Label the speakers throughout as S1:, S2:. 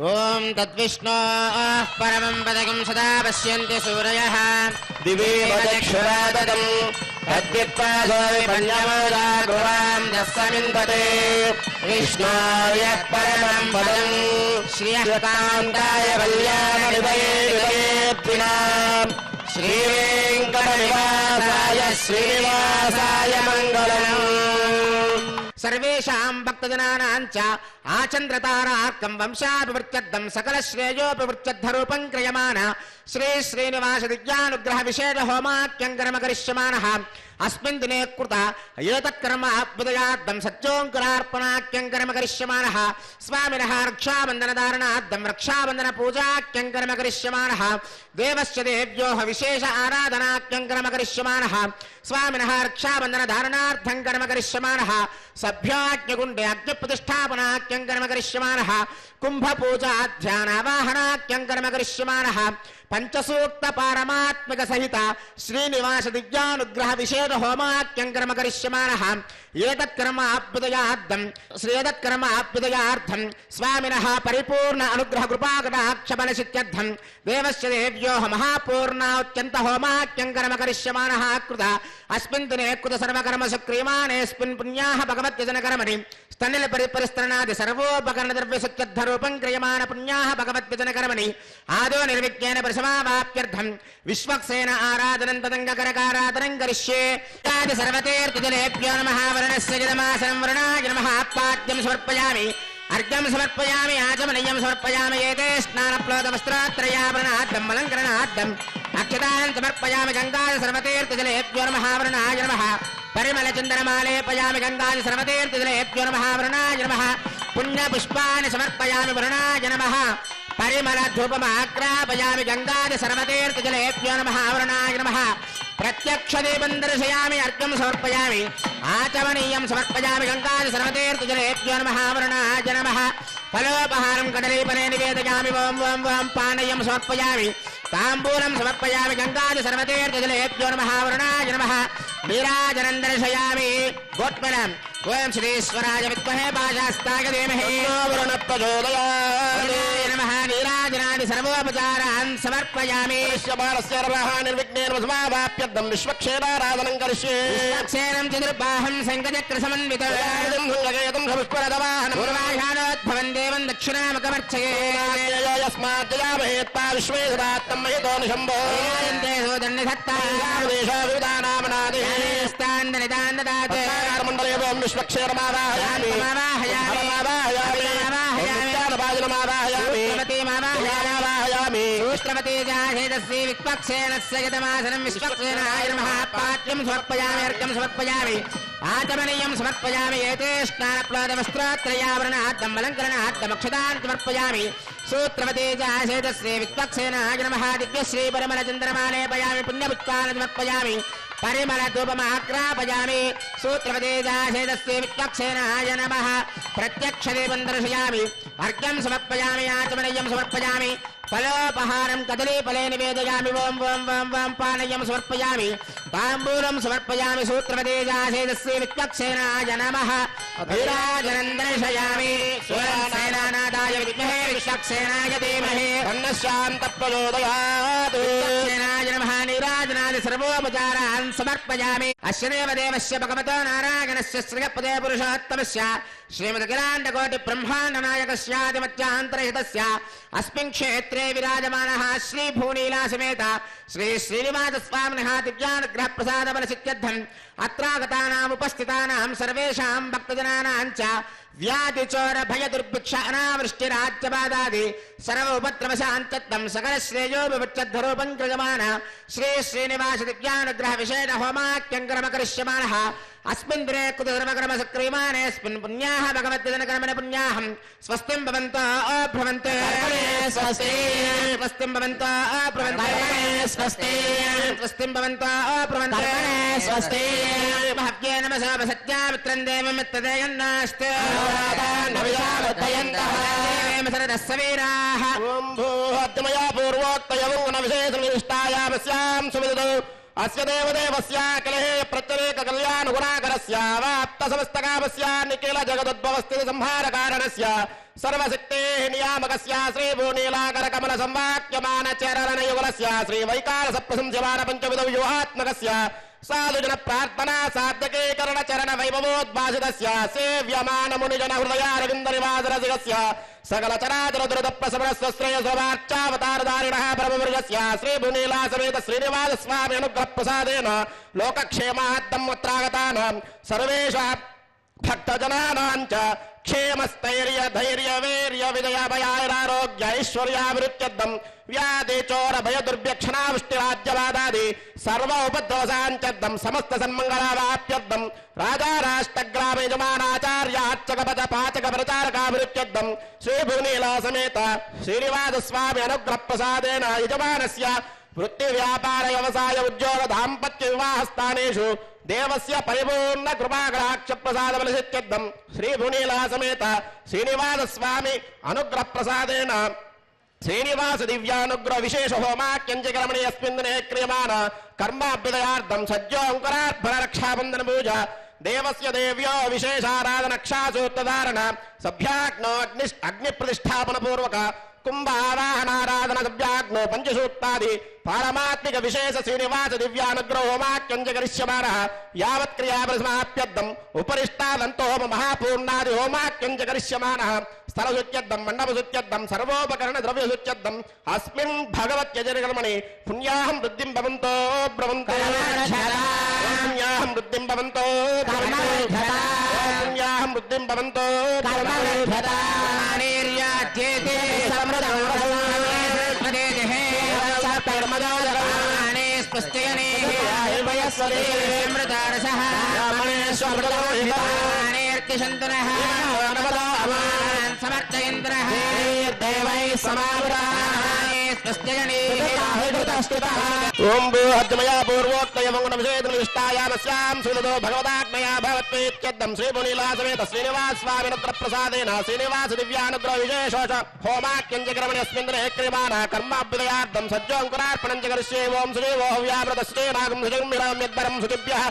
S1: ఓం తద్విష్ణోః పరమం పదకం సదా పశ్యంతి సూరయః
S2: దివే వదక్షరాదం తద్విప్పాదో విపన్యమోదా గురాం దస్సమిందతే విష్ణోయ పరమం పదం
S1: శ్రీయకాంతాయ
S2: కళ్యాణనిధయే విదయేత్తినాం శ్రీవేంకటనివాసాయ శ్రీనివాసాయ మంగళం.
S1: సర్వేషాం భక్తజనానాం చ ఆచంద్రతారార్కం వంశాభివృత్యర్థం సకల శ్రేయోభివృత్యర్థరూపం క్రియమాణ శ్రీ శ్రీనివాస దివ్యానుగ్రహ విశేష హోమాఖ్యం కర్మ కరిష్యమానః అస్మిన్ దినే కృత ఏతత్కర్మ అభ్యుదయార్థం సత్యోంకురార్పణాఖ్యం కర్మ కరిష్యమానః స్వామినః రక్షాబంధనధారణార్థం రక్షాబంధన పూజాఖ్యం కర్మ కరిష్యమానః దేవస్య దేవ్యోః విశేష ఆరాధనాఖ్యం కర్మ కరిష్యమానః స్వామినః రక్షాబంధనధారణార్థం కర్మ కరిష్యమానః సభ్యాజ్ఞగుండే అగ్నిప్రతిష్టాపనాఖ్యం కర్మ కరిష్యమానః కుంభపూజాధ్యానావాహనాఖ్యం కర్మ కరిష్యమానః పంచసూక్త పారమాత్మిక సహిత శ్రీనివాస దివ్యానుగ్రహ విశేష హోమాఖ్యం కర్మ కరిష్యమానః ఏతత్కర్మ అభ్యుదయార్థం స్వామినః పరిపూర్ణ అనుగ్రహ కృపాకటాక్షబలసిత్యర్థం దేవస్య దేవ్యోః మహాపూర్ణాత్యంత హోమాఖ్యం కర్మ కరిష్యమానః కృత అస్మిన్ దినే కృత సర్వకర్మసు క్రియమాణేస్మిన్ పుణ్యాః భగవద్యజన కర్మణి స్తనిల పరిపరిస్త్రణాది సర్వోపకరణ ద్రవ్య సత్యర్థరూపం క్రియమాణ పుణ్యాః భగవద్యజన కర్మణి ఆదో నిర్విజ్ఞేన పరిసమావాప్యర్థం విశ్వక్సేన ఆరాధనం తదంగకరకారాధనం కరిష్యే తాది సర్వతీర్థజలేభ్యో నమః వరుణస్య జలమాసనం వరుణాయ నమః పాద్యం సమర్పయామి అర్ఘ్యం సమర్పయామి ఆచమనీయం సమర్పయామి ఏతే స్నానప్లోదవస్త్రాత్రయాభరణార్థం అలంకరణార్థం అక్షతాన్ సమర్పయామి గంగాది సర్వతీర్థజలేభ్యో నమః వరుణాయ నమః పరిమళ చందనమాలేపయామి గంగాది సర్వతీర్థజలేభ్యో నమః వరుణాయ నమః పుణ్యపుష్పాన్ని సమర్పయామి వరుణాయ నమః పరిమళ ధూపమాగ్రాపయామి గంగాది సర్వతీర్థజలేభ్యో నమః వరుణాయ నమః ప్రత్యక్ష దీపం దర్శయామి అర్ఘ్యం సమర్పయామి ఆచమనీయం సమర్పయామి గంగాది సర్వతీర్థజలేభ్యో నమః వరుణాయ నమః ఫలోపహారం కదలీఫలే నివేదయామి ఓం ఓం ఓం పానీయం సమర్పయామి తాంబూలం సమర్పయామి గంగాది సర్వతీర్థజలేభ్యో నమః వరుణాయ నమః నీరాజనం దర్శయామి గోత్మలం ఓం శ్రీశ్వరాయ విద్మహే పాశాస్తాయ ధీమహి
S2: ప్రచోదయామి
S1: నమః నీరాజనాది సర్వోపచారాన్ సమర్పయామి
S2: నిర్విఘ్నేన సమావాప్యర్థం విశ్వక్షేమారాధనం కరిష్యే
S1: విశ్వక్షేణం చతుర్బాహం శంఖచక్ర సమన్వితం పూర్వాషాఢోద్భవం దేవం దక్షిణాముఖమర్చయే
S2: యస్మాజ్జయామహేత్పా విశ్వేశ్వరాత్తం మహితోనిశంభో మండలేవం విశ్వక్షేరమావాహయామి
S1: ఆచమనీయం సమర్పయామి ఏతే స్నానప్లోదవస్త్రాత్రయావరణార్థం అలంకరణార్థం అక్షతాన్ సమర్పయామి సూత్రవతేజాసేతశ్రీ విక్వక్సేనాయ నమః దివ్యశ్రీ పరిమళ చంద్రమాలేపయామి పుణ్యపుష్పాన్ని సమర్పయామి పరిమళ ధూపమాగ్రాపయామి సూత్రవతేజాసేతశ్రీ విక్వక్సేనాయ నమః ప్రత్యక్ష దీపం దర్శయామి అర్ఘ్యం సమర్పయామి ఆచమనీయం సమర్పయామి ఫలోపహారం కదలీఫలే నివేదయామి ఓం ఓం ఓం ఓం పానీయం సమర్పయామి తాంబూలం సమర్పయామి సూత్రవతేజాసేతశ్రీ విక్వక్సేనాయ నమః అభిరాజనం దర్శయామి సేనానాదాయ విద్మహే విశ్వక్సేనాయ ధీమహి
S2: తన్నశాంత ప్రచోదయాత్
S1: విశ్వక్సేనాయ నమః నీరాజనాది సర్వోపచారాన్ సమర్పయామి అస్య దేవదేవస్య భగవతో నారాయణస్య శ్రియపదే పురుషోత్తమస్య శ్రీమదఖిలాండకోటి బ్రహ్మాండ నాయకస్యాదిమత్యాంతరహితస్య అస్మిన్ క్షేత్రే విరాజమానః శ్రీ భూనీలా సమేత శ్రీ శ్రీనివాస స్వామినః దివ్యానుగ్రహ ప్రసాద బలసిత్యర్థం అత్రాగతానాం ఉపస్థితానాం సర్వేషాం భక్తజనానాం చ వ్యాధి చోర భయ దుర్భిక్ష అనావృష్టిరాజ్యబాధాది సర్వ ఉపద్రవశాంతత్వం సకల శ్రేయోభివృత్యర్థరూపం క్రియమాణ శ్రీ శ్రీనివాస దివ్యానుగ్రహ విశేష హోమాఖ్యం కర్మ కరిష్యమానః అస్మిన్ దినే కృత సర్వకర్మ సక్రియమాణేస్మిన్ పుణ్యాః భగవద్యజన కర్మణ పుణ్యాహం స్వస్తిం భవంతో భ్రవంతే
S2: స్వస్తి
S1: స్వస్తిం భవంతో భ్రవంతే
S2: స్వస్తి
S1: స్వస్తిం భవంతో భ్రవంతే
S2: స్వస్తి
S1: మహవ్యే నమసా సత్యామిత్రం దేవమిత్రదేయన్నాస్తే
S2: ఓం భూహత్మయా పూర్వోక్తయౌన విశేషనిష్టాయామస్యాం సువిదౌ అస్య దేవదేవస్య కలహే ప్రత్యేక కళ్యాణ గుణాకరస్య వాప్త సమస్తకామస్య నిఖిల జగదుద్భవస్థితి సంహార కారణస్య సర్వశక్తే నియామకస్య శ్రీ భూనీలాకర కమల సంవాక్యమాన చరణ యుగలస్య శ్రీ వైకాల సప్రశంస్యమాన పంచవిధ వ్యూహాత్మకస్య సాధుజన ప్రార్థనా సార్థకీకరణ చరణ వైభవోద్భాసితస్య సేవ్యమాన మునిజన హృదయారవింద నివాసరసికస్య సకల చరాచర దురద ప్రసవనస్వ శ్రేయసవార్చావతారధారిణః పరమవర్గస్య శ్రీ భూనీలా సమేత శ్రీనివాస స్వామి అనుగ్రహ ప్రసాదేన లోకక్షేమార్థం అత్రాగతానాం సర్వేషాం భక్తజనానాంచ క్షేమస్థైర్య ధైర్య వీర్య విజయభయారోగ్య ఐశ్వర్యాభివృత్యర్థం వ్యాధి చోర భయ దుర్భ్యక్షణావృష్టిరాజ్యవాదాది సర్వ ఉపద్రవసాంచర్థం సమస్త సన్మంగళావాప్యర్థం రాజా రాష్ట్రగ్రామ యజమానాచార్య అర్చక పద పాచక ప్రచారకాభివృత్యర్థం శ్రీ భూనీలా సమేత శ్రీనివాస స్వామి అనుగ్రహ ప్రసాదేన యజమానస్య వృత్తి వ్యాపార వ్యవసాయ ఉద్యోగ దాంపత్య వివాహ స్థానేషు దేవస్య పరిపూర్ణ కృపాకటాక్ష ప్రసాద బలసిత్యర్థం శ్రీ భూనీలా సమేత శ్రీనివాస స్వామి అనుగ్రహ ప్రసాదేన శ్రీనివాస దివ్యానుగ్రహ విశేష హోమాక్యంచకరమణి అస్మిన్ దినే క్రియమాణ కర్మాభ్యుదయార్థం సజ్జోంకరార్పణ రక్షాబంధన పూజ దేవస్య దేవ్యో విశేషారాధన క్షాసూత్రధారణ సభ్యాగ్నో అగ్ని ప్రతిష్టాపన పూర్వక కుంభావాహనారాధన సభ్యాగ్నో పంచసూక్తాది పారమాత్మిక విశేష శ్రీనివాస దివ్యానుగ్రహ హోమాక్యంచకరిష్యమాణ యావత్ క్రియాపరిసమాప్యర్థం ఉపరిష్టాదంతో హోమ మహాపూర్ణాది హోమాక్యంచకరిష్యమాణ స్థలశుత్యర్థం మండపశుత్యర్థం సర్వోపకరణ ద్రవ్యశుత్యర్థం అస్మిన్ భగవత్యజనికర్మణి పుణ్యాహం వృద్ధిం భవంతో భ్రవంతో పుణ్యాహం వృద్ధిం భవంతో పుణ్యాహం వృద్ధిం భవంతో
S1: సమర్థయంత్రః
S2: ఓం భూహద్మయా పూర్వోక్తయమంగుణవిషేదనిష్టాయామస్యాం సులతో భగవదాత్మయా భవత్వేత్యర్థం శ్రీ భూనీలా సమేత శ్రీనివాస స్వామినుగ్రహ ప్రసాదేన శ్రీనివాస దివ్యానుగ్రహ విశేషోష హోమాక్యంచకరమణి అస్మిన్ దినే క్రియమాణ కర్మాభ్యుదయార్థం సజ్జోంకురార్పణం చ కరిష్యే ఓం శ్రీవో హవ్యామృత శ్రీనాగం సుజంమిరం యద్వరం సుజుభ్యః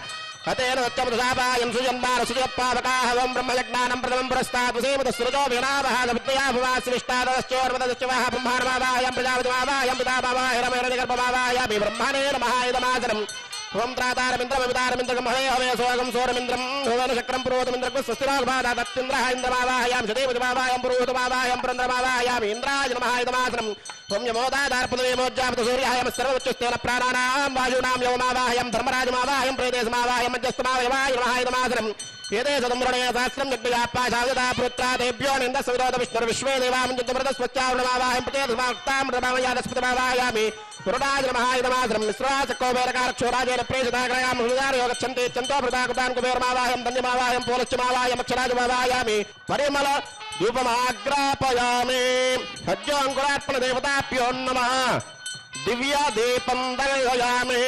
S2: అతేన సత్యమృషాపాయం సుజన్మాన సుజపావకాహ ఓం బ్రహ్మయజ్ఞానం ప్రథమం పురస్తాత్ సేమత సృజో వినామః గవిత్యా భువాసివిష్టాదశ్చోర్వదశ్చవః బ్రహ్మాణమావాయం ప్రజాపతిమావాయం పితామావాయ రమేణగర్భమావాయామి బ్రహ్మణే నమః ఇదమాసనం ఓం త్రాతారమింద్రమితారమింద్రగం హవే హవే సోగం సోరమింద్రం భువన చక్రం పురోతమింద్రకు స్వస్తిరాగమాదా తత్తింద్రః ఇంద్రమావాయాం సదేవతిమావాయం పురోతమావాయం పురంద్రమావాయామి ఇంద్రాయ నమః ఇదమాసనం ఓం యమోదాదార్పదవేమోజ్జాపత సూర్యాయం సర్వోచ్చస్థేన ప్రాణానాం వాయునాం యవమావాహయం ధర్మరాజమావాహయం ప్రేదేశమావాహయం మధ్యస్థమావయవాయ నమః ఇదమాసనం ఏదే సదమ్రణే సహస్రం యజ్ఞయాపాశావదా పుత్రాదేభ్యో నింద సవిరోధ విష్ణుర్ విశ్వే దేవామంజమృత స్వచ్ఛావణమావాహయం ప్రతేతామృతమావయామి పురుడాయ నమః ఇదమాసనం మిశ్రాచకోవేరకారక్షోరాజేన ప్రేషితాగ్రయాం హృదారయోగచ్చంతే చంతో భృతాకృతాన్ కుబేరమావాహయం ధన్యమావాహయం పోలశ్చమావాహయం అక్షరాజమావాయామి పరిమళ ధూపమాగ్రాపయామి సజ్జోంకురార్పణ దేవతాభ్యో నమః దివ్య దీపం దర్శయామి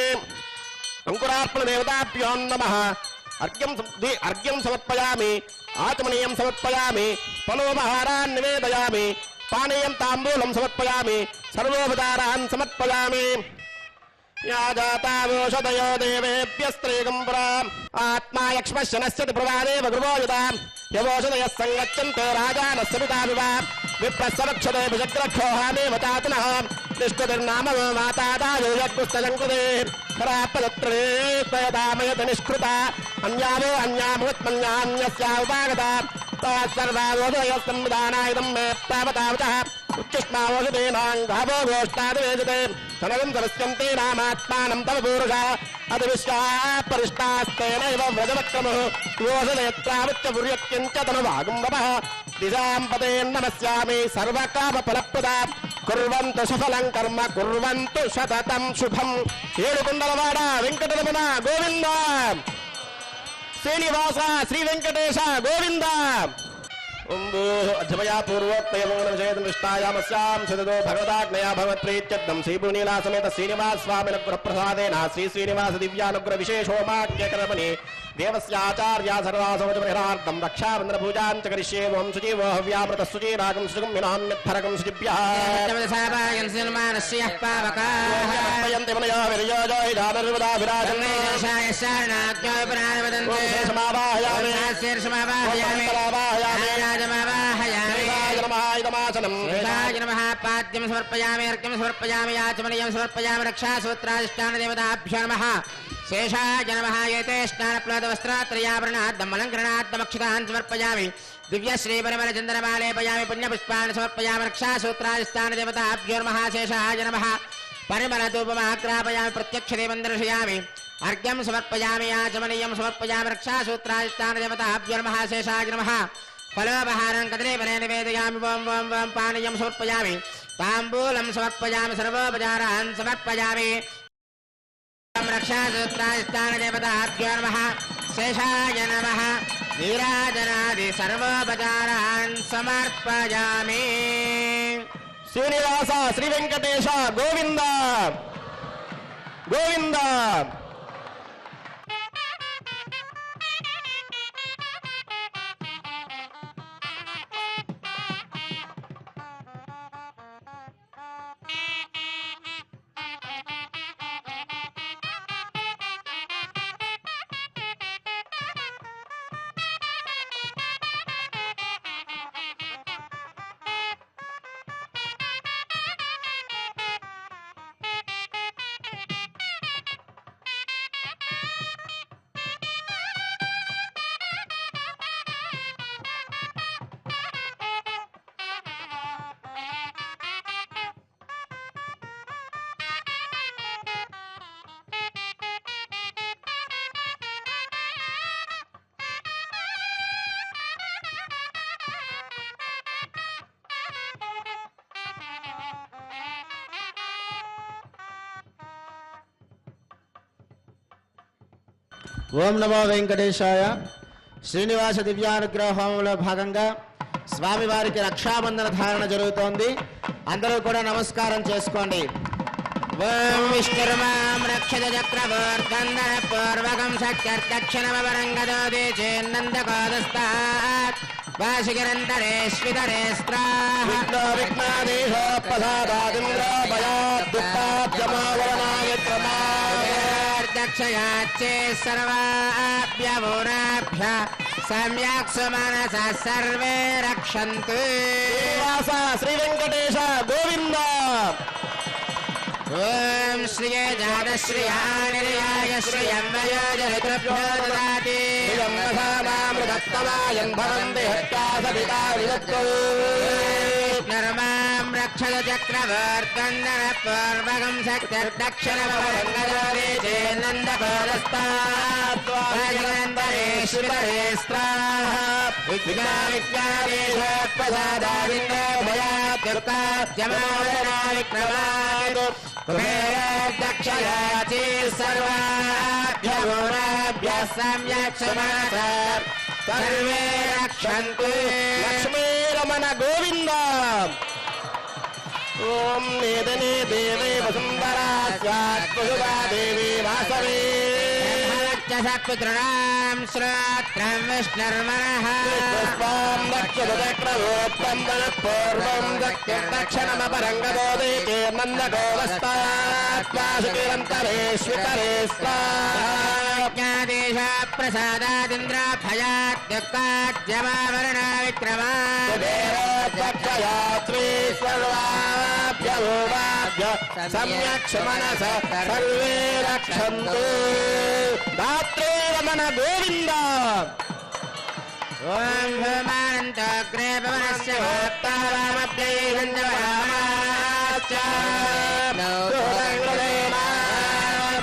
S2: అంకురార్పణ దేవతాభ్యో నమః అర్ఘ్యం సమర్పయామి ఆచమనీయం సమర్పయామి ఫలోపహారాన్ నివేదయామి పానీయం తాంబూలం సమర్పయామి సర్వోపచారాన్ సమర్పయామి యాజాతావోషదయో దేవేభ్యస్త్రీగం పురా ఆత్మా యక్ష్మశనస్యతి ప్రవాదేవ గృహోయుతాం యవోషదయः సంగచ్చంతే రాజానస్య పితావివ విప్రస్సవక్షతే విజగ్రక్షోహానేవ చాతునః నిష్కృతిర్నామ మాతాదాయో యజ్ఞస్తజంకృతే ఖరాపదత్రే త్వయదామయత నిష్కృత అన్యావో అన్యామృత్మన్యాన్యస్యావుపాగత తత్సర్వావోదయ సంవిధానాయుధం మే తావతావతః ఉత్కృష్ణావోషధేనాంగావో గోష్ఠాదివేజతే తనగం సమస్యంతే నామాత్మానం తవ పూరుష అది విశ్వాపరిష్టాస్తేనైవ వ్రజవక్రమః యోషనేత్రావిత్య పుర్యక్కించ తనువాగుంబవః దిశాం పదేన్నమస్యామి సర్వకామఫలప్రదా కుర్వంతు సఫలం కర్మ కుర్వంతు సతతం శుభం ఏడుకొండలవాడ వెంకటరమణ గోవింద శ్రీనివాస శ్రీ వెంకటేశ గోవింద अध्यमया पूर्वोक्तयमोक्षेदृष्टायामस्यां सदतो भगवदाज्ञया भगवत्प्रीत्यर्थं श्रीपुनीला समेत श्रीनिवास स्वामिनुग्रहप्रसादेन श्री श्रीनिवास दिव्यानुग्रह विशेषोमाख्यकर्मणि देवस्याचार्या सर्वासवचपरिहार्थं रक्षाबन्धनपूजां च करिष्ये ओं सुजीवो हव्यामृतः सुचीरागं सुगं विनाम्यत्फरकं सुजिभ्यः यन्ति मनयो विरयो जोहि दानर्वदा विराजन्ते
S1: पाद्यं समर्पयामि अर्घ्यं समर्पयामि याचमनीयं समर्पयामि रक्षासूत्राधिष्ठानदेवताभ्यो नमः शेषाय नमः एते स्नानप्लवस्त्रात्रयाभरणाद्दमलङ्करणाद्दमक्षतान् समर्पयामि दिव्यश्रीपरिमलचन्दनमालेपयामि पुण्यपुष्पान् समर्पयामि रक्षासूत्राधिष्ठानदेवताभ्यो नमः शेषाय नमः परिमलधूपमाग्रापयामि प्रत्यक्षदेवं दर्शयामि अर्घ्यं समर्पयामि याचमनीयं समर्पयामि रक्षासूत्राधिष्ठानदेवताभ्यो नमः शेषाय नमः फलोपहारं कदलीफले निवेदयामि वं वं वं पानीयं समर्पयामि ताम्बूलं समर्पयामि सर्वोपचारान् समर्पयामि रक्षासूत्राधिष्ठानदेवताभ्यो नमः शेषाय नमः नीराजनादि सर्वोपचारान् समर्पयामि
S2: श्रीनिवास श्री वेंकटेश गोविंद गोविंद
S3: ఓం నమో వెంకటేశాయ. శ్రీనివాస దివ్యానుగ్రహ హోమంలో భాగంగా స్వామివారికి రక్షాబంధన ధారణ జరుగుతోంది. అందరూ కూడా నమస్కారం చేసుకోండి.
S1: ఓం విష్ణుర్మాం రక్షత చక్రవర్తందన పూర్వకం సత్యర్దక్షిణమవరంగదోదే చేన్నందకోదస్తాత్ వాసిగిరంతరేష్వితరే స్త్రాః
S2: విఘ్నో విఘ్నాదేశ ప్రసాదాదింద్ర భయాద్దుఃఖాద్యమావరణాయత్రమా
S1: దక్షయాచ్చే సర్వాభ్యవోరాభ్య సమ్యక్ సుమనస సర్వే రక్షन्तు.
S2: శ్రీనివాస శ్రీ వెంకటేశ గోవింద.
S1: ఓం శ్రియే జాతశ్రియాయ శ్రియం వయోజరుభ్యో దదాతి
S2: ృతత్తమాయన్ భవంతి హత్యాసపితా విదత్తు.
S1: నర్మాం రక్షత చక్రవర్తందన పూర్వకం శక్తిర్దక్షిణమవరంగదోదే చేన్నందకోదస్తాత్వాజనందరేష్వితరే స్త్రాః విఘ్నావిఘ్నాదేశ ప్రసాదాదింద్ర భయాద్దుఃఖాద్యమావరణా విక్రమాత్ కుబేరదక్షయాచి సర్వాభ్యవోరాభ్యः సమ్యక్ సుమనస సర్వే రక్షन्तు.
S2: లక్ష్మీ రమణ గోవింద. ఓం నేదనే దేవే వసుంధరా స్యాత్ వసుధా దేవి వాసవే
S1: సత్పుత్రుణాం శ్రోత్రం విష్ణుర్మనః
S2: పుష్పాం దక్షిణచక్రగోత్రం పూర్వం దక్షిణమపరంగదోదే చేన్నందగోదస్తాత్వాసుకిరంతరేష్వితరే
S1: జ్ఞాదేశ ప్రసాదాదింద్ర భయాద్దుఃఖాద్యమావరణా విక్రమా
S2: సమ్యక్ మనస సర్వే రక్షन्तు. దాత్రే రమణ గోవింద.
S1: ఓం భూమానంతోగ్రే పవనస్య భోక్తారామప్యైరంజవరామాశ్చ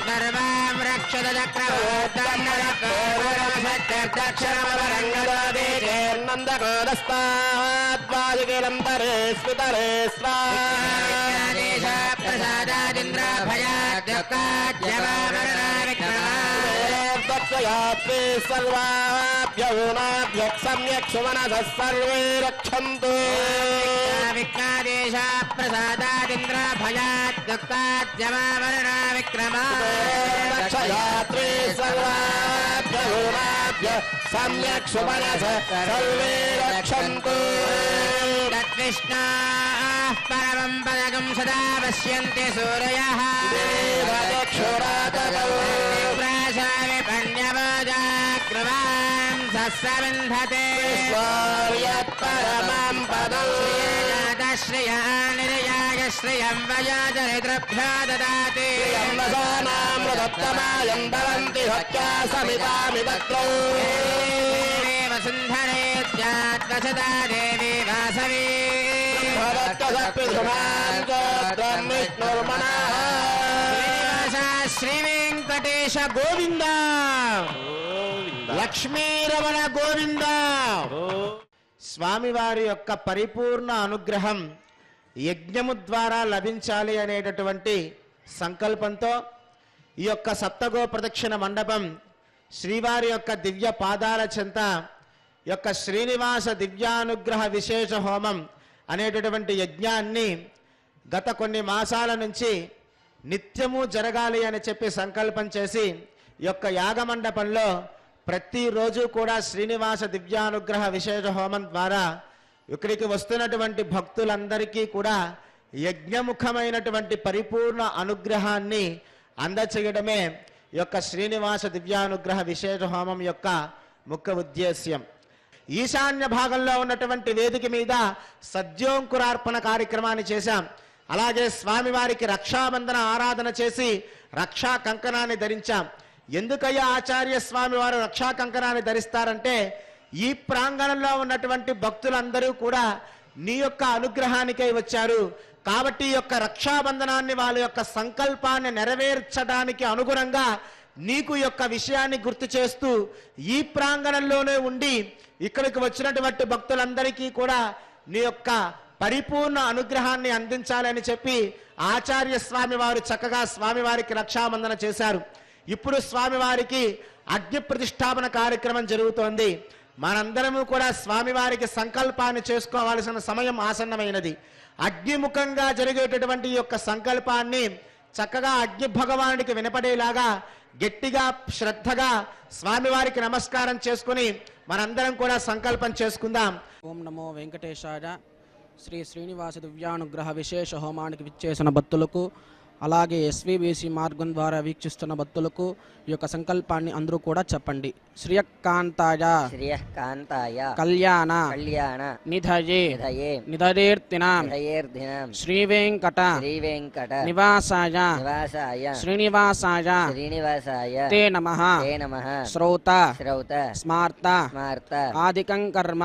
S1: సర్వాం రక్షత చక్రవర్తందన పూర్వకం శక్తిర్దక్షిణమవరంగదోదే
S2: చేన్నందగోదస్తాద్వాదికిరంతరే స్ఫుతరే
S1: జ్ఞాదేశ ప్రసాదాదింద్ర భయాద్దుఃఖాద్యమావరణా విక్రమా
S2: దక్షయాత్రే సర్వాభ్య ऊनाभ्यः सम्यक् सुमनसः सर्वे रक्षन्तु
S1: विघ्नादेश प्रसादादिन्द्र भयात् दुःखाद्यमावरणा विक्रमा
S2: रक्षयात्रे सर्वाभ्य ऊनाभ्यः सम्यक् सुमनसः सर्वे रक्षन्तु
S1: तद्विष्णाः परमं पदकं सदा पश्यन्ति सूरयः प्राशामि पण्यवोजाग्रवां सस्सविन्धते
S2: परमं पदम्
S1: श्रिया निरयाय श्रियं वयोजनिद्रभ्यो ददाति
S2: वसानामृतमायं भवन्ति हत्या समितामिदत्रो
S1: वसुन्धरेत्यात्वसदा देवी वासवी శ్రీవేంకటేశ గోవింద లక్ష్మీరమణ గోవింద.
S3: స్వామివారి యొక్క పరిపూర్ణ అనుగ్రహం యజ్ఞము ద్వారా లభించాలి అనేటటువంటి సంకల్పంతో ఈ యొక్క సప్తగో ప్రదక్షిణ మండపం శ్రీవారి యొక్క దివ్య పాదాల చెంత యొక్క శ్రీనివాస దివ్యానుగ్రహ విశేష హోమం అనేటటువంటి యజ్ఞాన్ని గత కొన్ని మాసాల నుంచి నిత్యము జరగాలి అని చెప్పి సంకల్పం చేసి ఈ యొక్క యాగమండపంలో ప్రతిరోజు కూడా శ్రీనివాస దివ్యానుగ్రహ విశేష హోమం ద్వారా ఇక్కడికి వస్తున్నటువంటి భక్తులందరికీ కూడా యజ్ఞముఖమైనటువంటి పరిపూర్ణ అనుగ్రహాన్ని అందచేయడమే ఈ యొక్క శ్రీనివాస దివ్యానుగ్రహ విశేష హోమం యొక్క ముఖ్య ఉద్దేశ్యం. ఈశాన్య భాగంలో ఉన్నటువంటి వేదిక మీద సద్యోంకురార్పణ కార్యక్రమాన్ని చేశాం. అలాగే స్వామివారికి రక్షాబంధన ఆరాధన చేసి రక్షా కంకణాన్ని ధరించాం. ఎందుకయ్యా ఆచార్య స్వామి వారు రక్షా కంకణాన్ని ధరిస్తారంటే ఈ ప్రాంగణంలో ఉన్నటువంటి భక్తులందరూ కూడా నీ యొక్క అనుగ్రహానికై వచ్చారు కాబట్టి ఈ యొక్క రక్షాబంధనాన్ని వాళ్ళ యొక్క సంకల్పాన్ని నెరవేర్చడానికి అనుగుణంగా నీకు యొక్క విషయాన్ని గుర్తు చేస్తూ ఈ ప్రాంగణంలోనే ఉండి ఇక్కడికి వచ్చినటువంటి భక్తులందరికీ కూడా నీ యొక్క పరిపూర్ణ అనుగ్రహాన్ని అందించాలని చెప్పి ఆచార్య స్వామి వారు చక్కగా స్వామివారికి రక్షాబంధన చేశారు. ఇప్పుడు స్వామివారికి అగ్ని ప్రతిష్టాపన కార్యక్రమం జరుగుతోంది. మనందరము కూడా స్వామివారికి సంకల్పాన్ని చేసుకోవాల్సిన సమయం ఆసన్నమైనది. అగ్నిముఖంగా జరిగేటటువంటి ఈ యొక్క సంకల్పాన్ని చక్కగా అగ్ని భగవానుడికి వినపడేలాగా గట్టిగా శ్రద్ధగా స్వామివారికి నమస్కారం చేసుకుని మనందరం కూడా సంకల్పం చేసుకుందాం.
S4: ఓం నమో వెంకటేశాయ. శ్రీ శ్రీనివాస దివ్యానుగ్రహ విశేష హోమానికి విచ్చేసిన భక్తులకు అలాగే ఎస్వీబీసీ మార్గం ద్వారా వీక్షిస్తున్న భక్తులకు ఈ యొక్క సంకల్పాన్ని అందరూ కూడా చెప్పండి. శ్రియకాంతాయ కళ్యాణ నిధయే నిధయేర్తినాం శ్రీవేంకట నివాసాయ శ్రీనివాసాయ తే నమః శ్రౌత స్మార్త ఆదికం కర్మ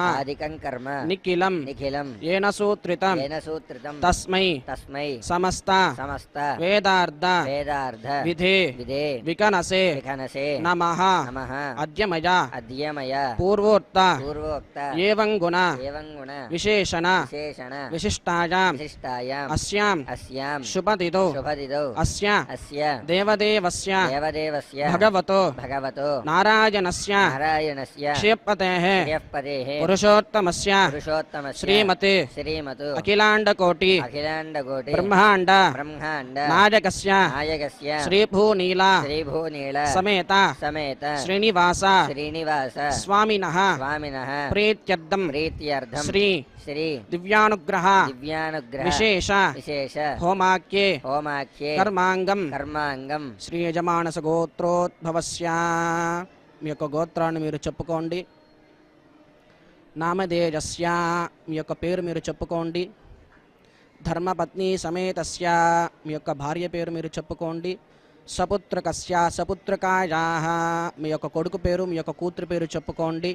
S4: నిఖిలం ఏన సూత్రితం తస్మై సమస్త వేదార్థ విధే వికనసే నమః అద్యమయ పూర్వోక్త ఏవం గుణ విశేషణ విశిష్టాయాం అస్యాం శుభదిదో అస్య దేవదేవస్య భగవతో నారాయణస్య క్షేపతేః పురుషోత్తమస్య శ్రీమతే అఖిలాండకోటి బ్రహ్మాండ నాయకస్య శ్రీభూనీల సమేత శ్రీనివాస స్వామినః ప్రీత్యర్థం శ్రీ దివ్యానుగ్రహ విశేష హోమాఖ్యే కర్మాంగం శ్రీ యజమానస గోత్రోద్భవస్య. మీ యొక్క గోత్రాన్ని మీరు చెప్పుకోండి. నామధేయస్య మీ యొక్క పేరు మీరు చెప్పుకోండి. ధర్మపత్ని సమేతస్య మీ యొక్క భార్య పేరు మీరు చెప్పుకోండి. సపుత్రకస్య సపుత్రకాయాః మీ యొక్క కొడుకు పేరు మీ యొక్క కూతురు పేరు చెప్పుకోండి.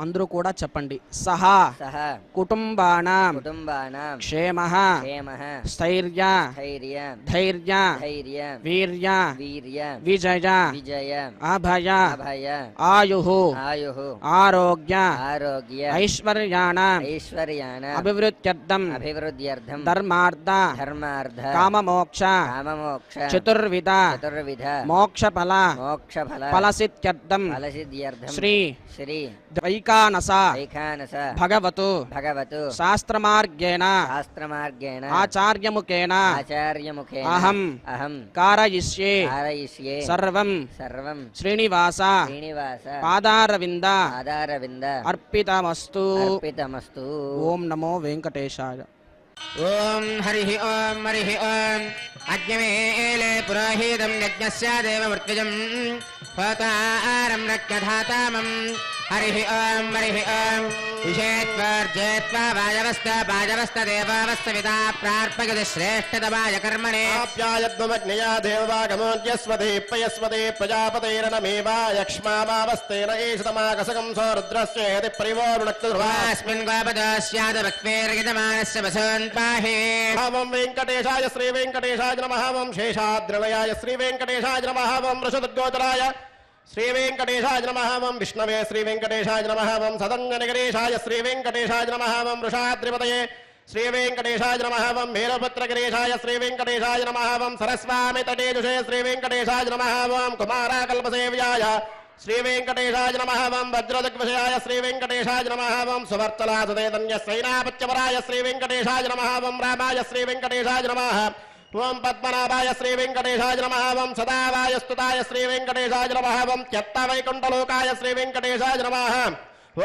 S4: అందరూ కూడా చెప్పండి. సహా
S5: సహ
S4: కుటుంబానాం
S5: కుటుంబానాం
S4: క్షేమః
S5: క్షేమః
S4: స్థైర్య
S5: ధైర్య
S4: ధైర్య
S5: ధైర్య
S4: వీర్య
S5: వీర్య
S4: విజయ
S5: విజయ
S4: అభయ
S5: అభయ
S4: ఆయుః
S5: ఆయుః
S4: ఆరోగ్య
S5: ఆరోగ్య
S4: ఐశ్వర్యాణం
S5: ఐశ్వర్యాణ
S4: అభివృద్ధ్యర్థం
S5: అభివృద్ధ్యర్థం
S4: ధర్మార్థ
S5: ధర్మార్థ
S4: కామమోక్ష
S5: కామమోక్ష
S4: చతుర్విధ
S5: చతుర్విధ
S4: మోక్షఫల
S5: మోక్షఫల
S4: ఫలసిద్ధ్యర్థం
S5: ఫలసిద్ధ్యర్థం
S4: శ్రీ
S5: శ్రీ
S4: ద్వైకానస
S5: వైఖానస
S4: భగవతు
S5: భగవతు
S4: శాస్త్రమార్గేణ
S5: శాస్త్రమార్గేణ
S4: ఆచార్యముఖేన
S5: ఆచార్యముఖేన
S4: అహం
S5: అహం
S4: కారయిష్యే
S5: कारयिष्ये
S4: సర్వం
S5: सर्वं
S4: శ్రీనివాస
S5: श्रीनिवास
S4: పాదారవింద
S5: आधारविन्द
S4: అర్పితమస్తు.
S5: अर्पितमस्तु.
S4: ఓం నమో వెంకటేశాయ.
S1: ఓం హరి ఓం హరి ఓం అజ్ఞమేలే పురోహితం యజ్ఞస్య దేవమృత్యుజం హోతారం రక్యధాతామం హరి ఓం విషేత్వర్జేత్వా వాజవస్త దేవావస్తవితా ప్రార్పయతి శ్రేష్ఠతమాయ కర్మణే
S2: ఆప్యాయద్వమగ్నయా దేవాగమోద్యస్వదే పయస్వదే ప్రజాపతైరనమేవాయక్ష్మామావస్తేన ఏషతమాకసకం సోరుద్రస్యేతి పరివోరుణక్తుర్వా
S1: వాస్మిన్ గోపదోస్యాదభక్తేర్గితమానస్య వసోన్ పాహి
S2: ఓం వెంకటేశాయ శ్రీ వెంకటేశాయ నమః. ఓం శేషాద్రిలయాయ శ్రీ వెంకటేశాయ నమః. ఓం వృషదుర్గోచరాయ శ్రీ వెంకటేశాయ నమః. ఓం విష్ణవే శ్రీ వెంకటేశాయ నమః. ఓం సదన్యనగరేశాయ శ్రీ వెంకటేశాయ నమః. ఓం వృషాద్రిపతయే శ్రీ వెంకటేశాయ నమః. ఓం వీరభద్రగిరీశాయ శ్రీ వెంకటేశాయ నమః. ఓం సరస్వామి తటేజుషే శ్రీ వెంకటేశాయ నమః. ఓం కుమారాకల్పసేవ్యాయ శ్రీ వెంకటేశాయ నమః. ఓం వజ్రదిగ్విషయాయ శ్రీ వెంకటేశాయ నమః. ఓం సువర్తలాసుదేతన్య సైనాపత్యవరాయ శ్రీ వెంకటేశాయ నమః. ఓం రామాయ శ్రీ వెంకటేశాయ నమః. ఓం పద్మనాభాయ శ్రీ వెంకటేశాయ నమః. ఓం సదావాయ స్తుతాయ శ్రీ వెంకటేశాయ నమః. ఓం త్యక్తవైకుంఠలోకాయ శ్రీ వెంకటేశాయ నమః.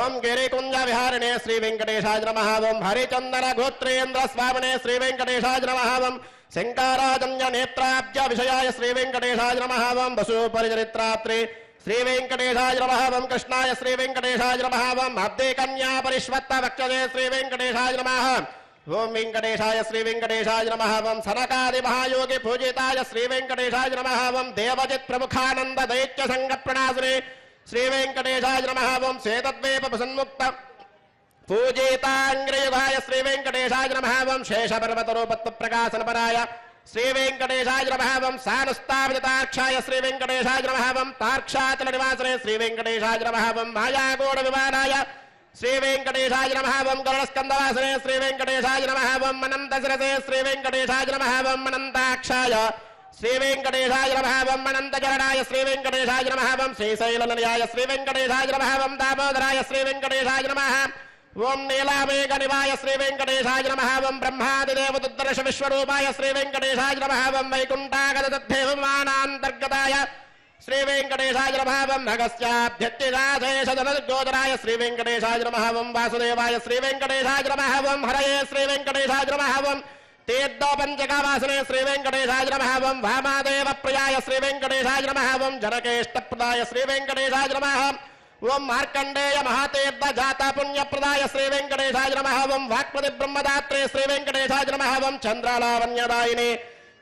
S2: ఓం గిరికుంజ విహారిణే శ్రీ వెంకటేశాయ నమః. ఓం హరిచందన గోత్రేంద్ర స్వామినే శ్రీ వెంకటేశాయ నమః. ఓం శంకరాజన్య నేత్రాబ్జ విషయాయ శ్రీ వెంకటేశాయ నమః. ఓం వసూపరిచరిత్రాత్రి శ్రీ వెంకటేశాయ నమః. ఓం కృష్ణాయ శ్రీ వెంకటేశాయ నమః. ఓం అబ్దే కన్యా పరిష్వత్త వక్షదే శ్రీ వెంకటేశాయ నమః. ఓం వెంకటేశాయ శ్రీ వెంకటేశాయ నమః. ఓం సనకాది మహాయోగి పూజితాయ శ్రీ వెంకటేశాయ నమః. ఓం దేవజిత్ ప్రముఖానంద దైత్య సంగ ప్రణాశినే శ్రీ వెంకటేశాయ నమః. ఓం శ్వేతద్వీప సన్ముక్త పూజితాంగ్రయుగాయ శ్రీ వెంకటేశాయ నమః. ఓం శేషపర్వతరూపత్వ ప్రకాశనపరాయ శ్రీ వెంకటేశాయ నమః. ఓం సానుస్థాపితాక్షాయ శ్రీ వెంకటేశాయ నమః. ఓం తార్క్షాచల నివాసనే శ్రీ వెంకటేశాయ నమః. ఓం మాయాగోడ విమానాయ శ్రీ వెంకటేశాయ నమః. ఓం గరుడస్కందవాసనే శ్రీ వెంకటేశాయ నమః. ఓం అనంతశిరసే శ్రీ వెంకటేశాయ నమః. ఓం అనంతాక్షాయ శ్రీ వెంకటేశాయ నమః. ఓం అనంతచరణాయ శ్రీ వెంకటేశాయ నమః. ఓం శ్రీశైలనిలయాయ శ్రీ వెంకటేశాయ నమః. ఓం దామోదరాయ శ్రీ వెంకటేశాయ నమః. ఓం నీలామేఘ నివాయ శ్రీ వెంకటేశాయ నమః. ఓం బ్రహ్మాదిదేవదుద్దర్శ విశ్వరూపాయ శ్రీ వెంకటేశాయ నమః. ఓం వైకుంఠాగతదేవమానాంతర్గతాయ శ్రీ వెంకటేశాయ నమః. ఓం నగస్యాభ్యత్తిదాశేషజనగోచరాయ శ్రీ వెంకటేశాయ నమః. ఓం వాసుదేవాయ శ్రీ వెంకటేశాయ నమః. ఓం హరయే శ్రీ వెంకటేశాయ నమః. ఓం తీర్థోపంచకావాసనే శ్రీ వెంకటేశాయ నమః. ఓం వామాదేవ ప్రియాయ శ్రీ వెంకటేశాయ నమః. ఓం జనకేష్టప్రదాయ శ్రీ వెంకటేశాయ నమః. ఓం మార్కండేయ మహాతీర్థ జాత పుణ్యప్రదాయ శ్రీ వెంకటేశాయ నమః. ఓం వాక్పతి బ్రహ్మదాత్రే శ్రీ వెంకటేశాయ నమః. ఓం చంద్రలావణ్యదాయిని